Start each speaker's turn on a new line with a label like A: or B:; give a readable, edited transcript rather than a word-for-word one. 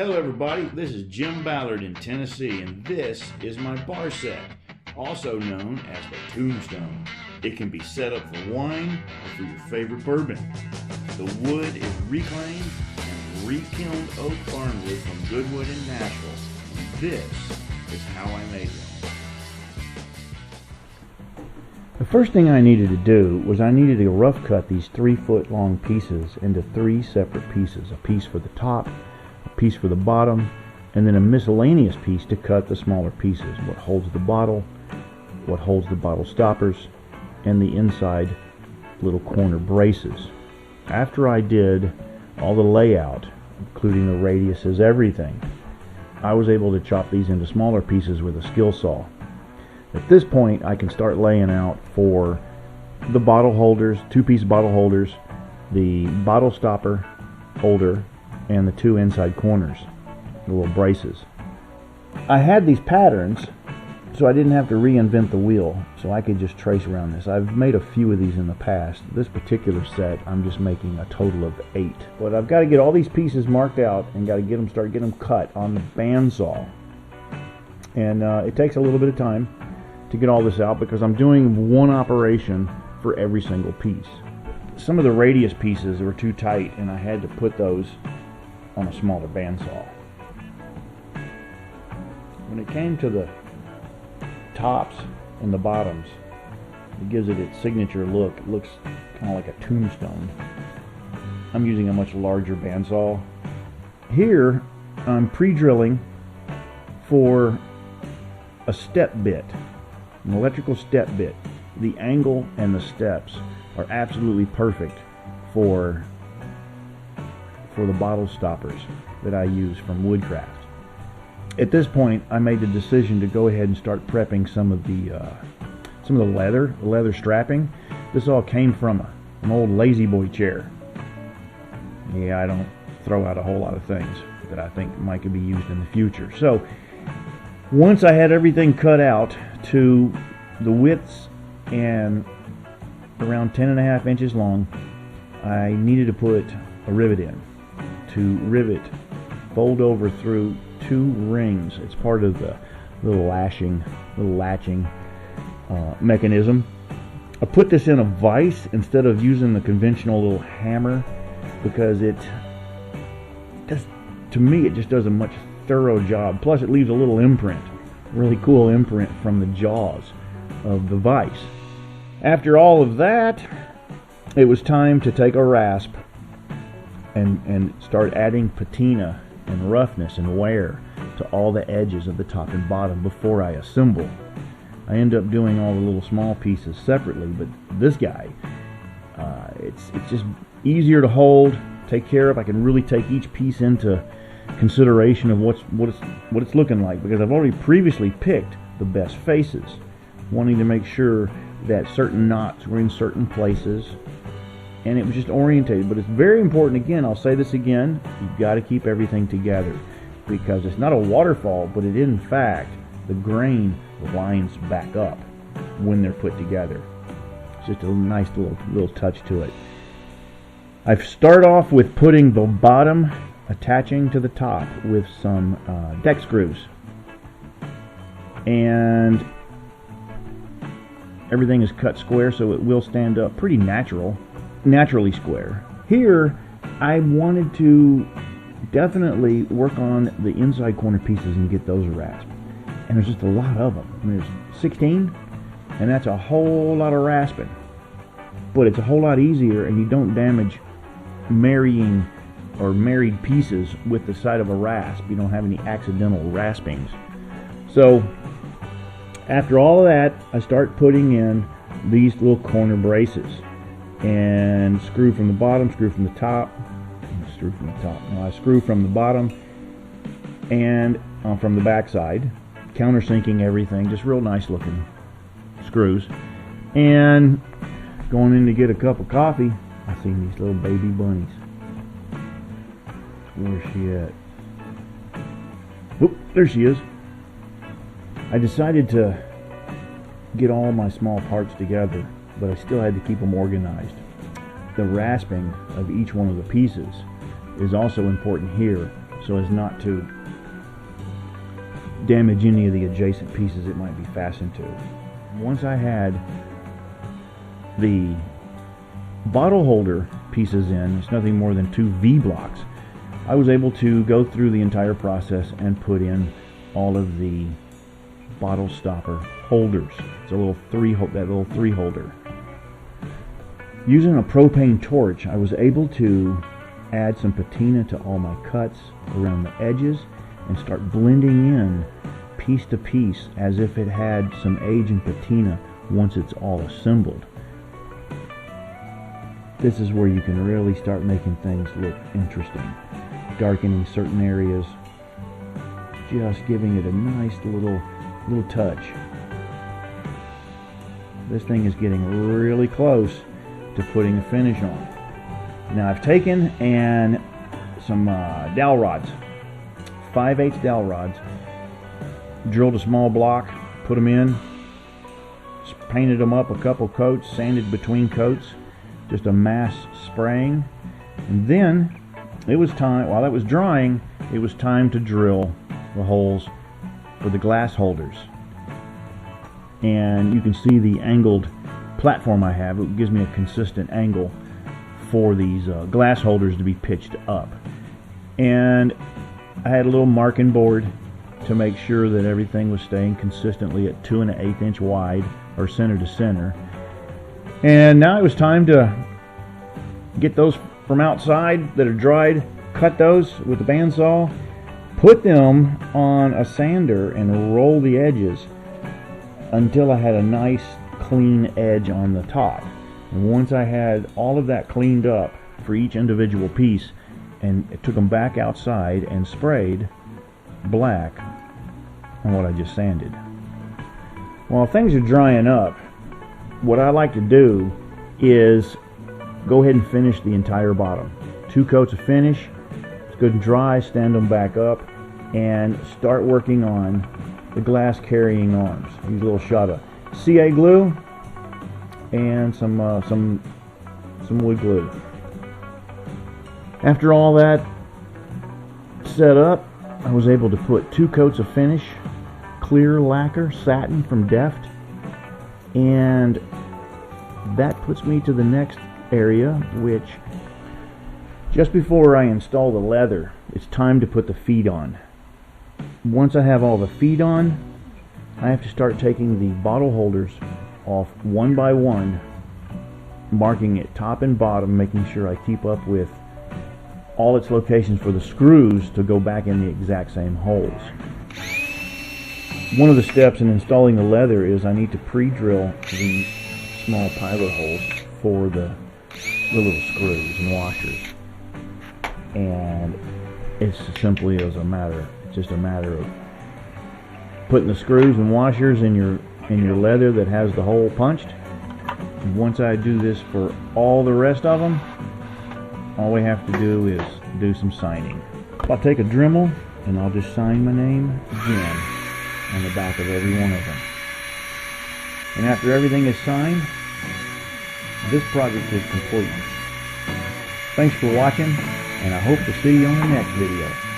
A: Hello everybody, this is Jim Ballard in Tennessee, and this is my bar set, also known as the Tombstone. It can be set up for wine or for your favorite bourbon. The wood is reclaimed and re-kilned oak Barnwood from Goodwood in Nashville. And this is how I made one.
B: The first thing I needed to do was I needed to rough cut these 3-foot long pieces into 3 separate pieces. A piece for the top, a piece for the bottom, and then a miscellaneous piece to cut the smaller pieces. What holds the bottle, what holds the bottle stoppers, and the inside little corner braces. After I did all the layout, including the radiuses, everything, I was able to chop these into smaller pieces with a skill saw. At this point, I can start laying out for the bottle holders, 2-piece bottle holders, the bottle stopper holder, and the 2 inside corners, the little braces. I had these patterns, so I didn't have to reinvent the wheel, so I could just trace around this. I've made a few of these in the past. This particular set, I'm just making a total of 8. But I've got to get all these pieces marked out and got to start getting them cut on the bandsaw. And it takes a little bit of time to get all this out because I'm doing one operation for every single piece. Some of the radius pieces were too tight and I had to put those on a smaller bandsaw. When it came to the tops and the bottoms, it gives it its signature look. It looks kind of like a tombstone. I'm using a much larger bandsaw. Here I'm pre-drilling for a step bit. An electrical step bit. The angle and the steps are absolutely perfect for the bottle stoppers that I use from Woodcraft. At this point, I made the decision to go ahead and start prepping some of the leather strapping. This all came from an old lazy boy chair. Yeah, I don't throw out a whole lot of things that I think might could be used in the future. So once I had everything cut out to the widths and around 10.5 inches long, I needed to put a rivet in. To rivet, fold over through 2 rings. It's part of the little latching mechanism. I put this in a vise instead of using the conventional little hammer because to me it just does a much thorough job. Plus it leaves a little imprint, really cool imprint from the jaws of the vise. After all of that, it was time to take a rasp and start adding patina and roughness and wear to all the edges of the top and bottom before I assemble. I end up doing all the little small pieces separately, but this guy, it's just easier to hold, take care of. I can really take each piece into consideration of what it's looking like because I've already previously picked the best faces, wanting to make sure that certain knots were in certain places, and it was just orientated. But it's very important, again, I'll say this again, you've got to keep everything together because it's not a waterfall, but it in fact, the grain lines back up when they're put together. It's just a nice little touch to it. I start off with putting the bottom attaching to the top with some deck screws, and everything is cut square so it will stand up pretty naturally square. Here I wanted to definitely work on the inside corner pieces and get those rasped, and there's just a lot of them. I mean, there's 16, and that's a whole lot of rasping, but it's a whole lot easier and you don't damage marrying or married pieces with the side of a rasp. You don't have any accidental raspings. So after all of that, I start putting in these little corner braces and screw from the bottom, screw from the top, screw from the top. Now I screw from the bottom and from the back side, countersinking everything, just real nice looking screws. And going in to get a cup of coffee, I seen these little baby bunnies. Where's she at? Oop, there she is. I decided to get all my small parts together, but I still had to keep them organized. The rasping of each one of the pieces is also important here so as not to damage any of the adjacent pieces it might be fastened to. Once I had the bottle holder pieces in, it's nothing more than 2 V-blocks, I was able to go through the entire process and put in all of the bottle stopper holders. It's a little that little 3 holder. Using a propane torch, I was able to add some patina to all my cuts around the edges and start blending in piece to piece as if it had some age and patina once it's all assembled. This is where you can really start making things look interesting. Darkening certain areas, just giving it a nice little touch. This thing is getting really close to putting a finish on. Now I've taken and some dowel rods, 5/8 dowel rods, drilled a small block, put them in, painted them up a couple coats, sanded between coats, just a mass spraying, and then it was time, while that was drying, it was time to drill the holes for the glass holders. And you can see the angled platform I have. It gives me a consistent angle for these glass holders to be pitched up. And I had a little marking board to make sure that everything was staying consistently at 2 1/8 inch wide, or center to center. And now it was time to get those from outside that are dried, cut those with the bandsaw, put them on a sander and roll the edges until I had a nice clean edge on the top. And once I had all of that cleaned up for each individual piece, and I took them back outside and sprayed black on what I just sanded. While things are drying up, what I like to do is go ahead and finish the entire bottom. 2 coats of finish. It's good and dry. Stand them back up and start working on the glass carrying arms. Use a little shot of CA glue and some wood glue. After all that set up, I was able to put 2 coats of finish, clear lacquer, satin from Deft, and that puts me to the next area, which just before I install the leather, it's time to put the feet on. Once I have all the feet on, I have to start taking the bottle holders off one by one, marking it top and bottom, making sure I keep up with all its locations for the screws to go back in the exact same holes. One of the steps in installing the leather is I need to pre-drill the small pilot holes for the little screws and washers. And it's simply just a matter of putting the screws and washers in your leather that has the hole punched. And once I do this for all the rest of them, all we have to do is do some signing. I'll take a Dremel and I'll just sign my name, Jim, on the back of every one of them. And after everything is signed, this project is complete. Thanks for watching, and I hope to see you on the next video.